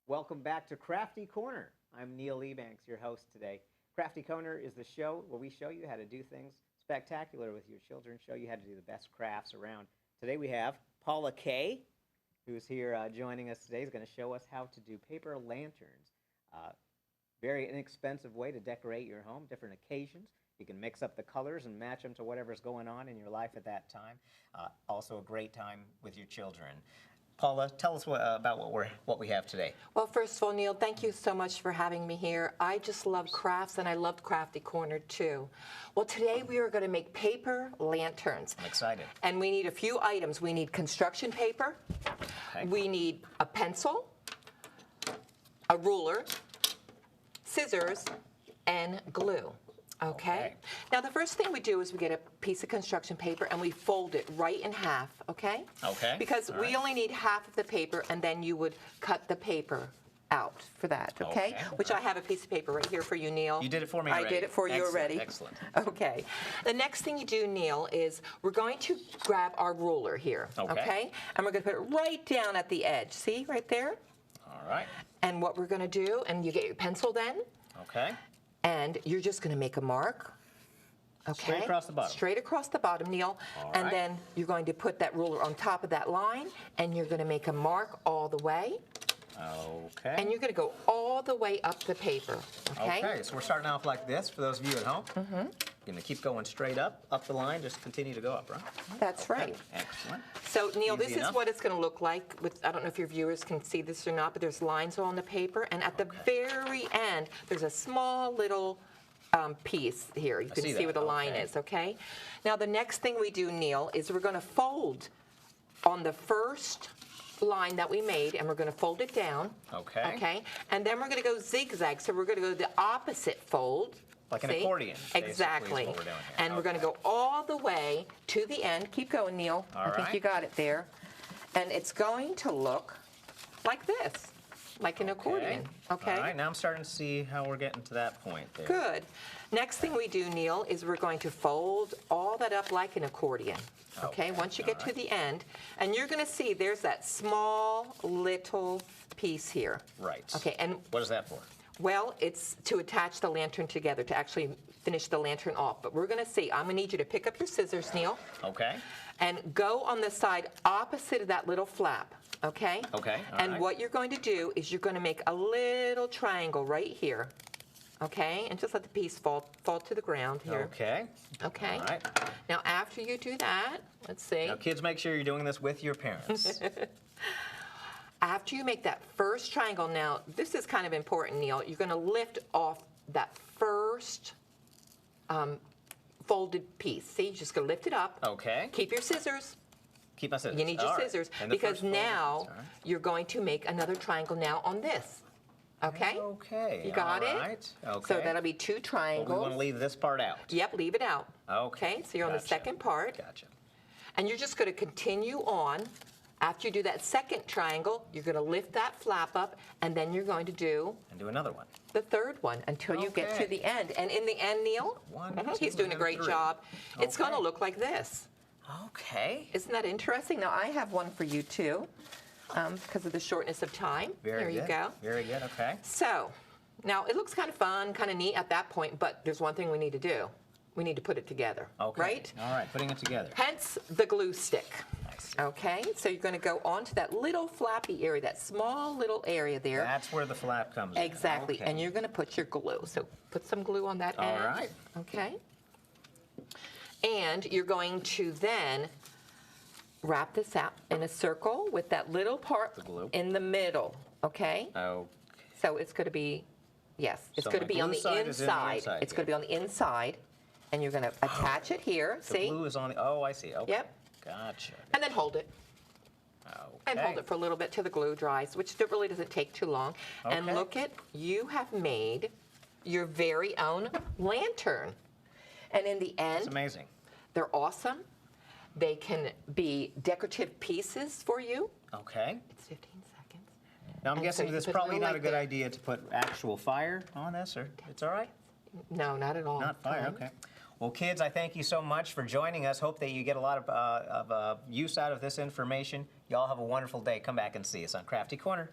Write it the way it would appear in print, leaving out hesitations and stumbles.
Welcome back to Crafty Corner. I'm Neil Ebanks, your host today. Crafty Corner is the show where we show you how to do things spectacular with your children, show you how to do the best crafts around. Today we have Paula Kay, who's here joining us today. Is going to show us how to do paper lanterns. Very inexpensive way to decorate your home, different occasions. You can mix up the colors and match them to whatever's going on in your life at that time. Also a great time with your children. Paula, tell us about what we have today. Well, first of all, Neil, thank you so much for having me here. I just love crafts, and I love Crafty Corner, too. Well, today we are going to make paper lanterns. I'm excited. And we need a few items. We need construction paper. Okay. We need a pencil, a ruler, scissors, and glue. Okay. Now, the first thing we do is we get a piece of construction paper and we fold it right in half, okay? Okay. Because we only need half of the paper, and then you would cut the paper out for that, okay? Which I have a piece of paper right here for you, Neil. You did it for me already. I did it for you already. Excellent. Okay. The next thing you do, Neil, is we're going to grab our ruler here, okay? And we're going to put it right down at the edge. See, right there? All right. And what we're going to do, and you get your pencil then. Okay. And you're just going to make a mark, okay? Straight across the bottom. Straight across the bottom, Neil. All and right. then you're going to put that ruler on top of that line, and you're going to make a mark all the way. Okay. And you're going to go all the way up the paper, okay? Okay, so we're starting off like this for those of you at home. Mm-hmm. You're going to keep going straight up the line, just continue to go up, right? That's right. Excellent. So, Neil, Easy this enough. is what it's going to look like. I don't know if your viewers can see this or not, but there's lines on the paper, and at the very end, there's a small little piece here. You can see where the line is, okay? Now, the next thing we do, Neil, is we're going to fold on the first line that we made, and we're going to fold it down. Okay. Okay? And then we're going to go zigzag, so we're going to go the opposite fold. Like an accordion, basically, Exactly. is what we're doing here. And we're going to go all the way to the end. Keep going, Neil. I think you got it there. And it's going to look like this, like an accordion. Okay? All right, now I'm starting to see how we're getting to that point there. Good. Next thing we do, Neil, is we're going to fold all that up like an accordion. Okay? Once you get to the end, and you're going to see there's that small little piece here. Right. Okay, and what is that for? well, it's to attach the lantern together, to actually finish the lantern off. But we're going to see. I'm going to need you to pick up your scissors, Neil. Okay. And go on the side opposite of that little flap, okay? Okay, all And right. what you're going to do is you're going to make a little triangle right here, okay? And just let the piece fall to the ground here. Okay. Okay. All right. Now, after you do that, let's see. Now, kids, make sure you're doing this with your parents. After you make that first triangle, now, this is kind of important, Neil. You're going to lift off that first folded piece. See, you're just going to lift it up. Okay. Keep your scissors. Keep my scissors. You need your All right. scissors, And the because first fold, now all right. you're going to make another triangle now on this. Okay? Okay. You got all it? Right. Okay. So that'll be two But triangles. we want to leave this part out. Yep, leave it out. Okay. So you're on the Gotcha. second part. Gotcha. And you're just going to continue on. After you do that second triangle, you're going to lift that flap up, and then you're going to do And do another one. the third one until you get to Okay. the end. And in the end, Neil, One, he's two, doing a and great three. job. It's going to Okay. look like this. Okay. Isn't that interesting? Now, I have one for you, too, because of the shortness of time. Very Here good. you go. Very good. Okay. So, now it looks kind of fun, kind of neat at that point, but there's one thing we need to do. We need to put it together, Okay. right? All right. Putting it together. Hence the glue stick. Nice. Okay, so you're going to go onto that little flappy area, that small little area there. That's where the flap comes in. Exactly, Okay. and you're going to put your glue. So put some glue on that All end. right. Okay. And you're going to then wrap this out in a circle with that little part The glue. in the middle. Okay. Okay. So it's going to be, yes, it's So going to my be on glue the side is in the inside. inside It's going to be on the inside, and you're going to attach it here. The See? glue is on the. Oh, I see. Okay. Yep. Gotcha. And then hold it. Okay. And hold it for a little bit till the glue dries, which really doesn't take too long. And Okay. look at, you have made your very own lantern. And in the It's end, amazing. they're awesome. They can be decorative pieces for you. Okay. It's 15 seconds. Now I'm And so guessing you this is put a probably little not a like good that. idea to put actual fire on this, or it's all right? No, not at all. Not fire. Okay. Well, kids, I thank you so much for joining us. Hope that you get a lot of use out of this information. Y'all have a wonderful day. Come back and see us on Crafty Corner.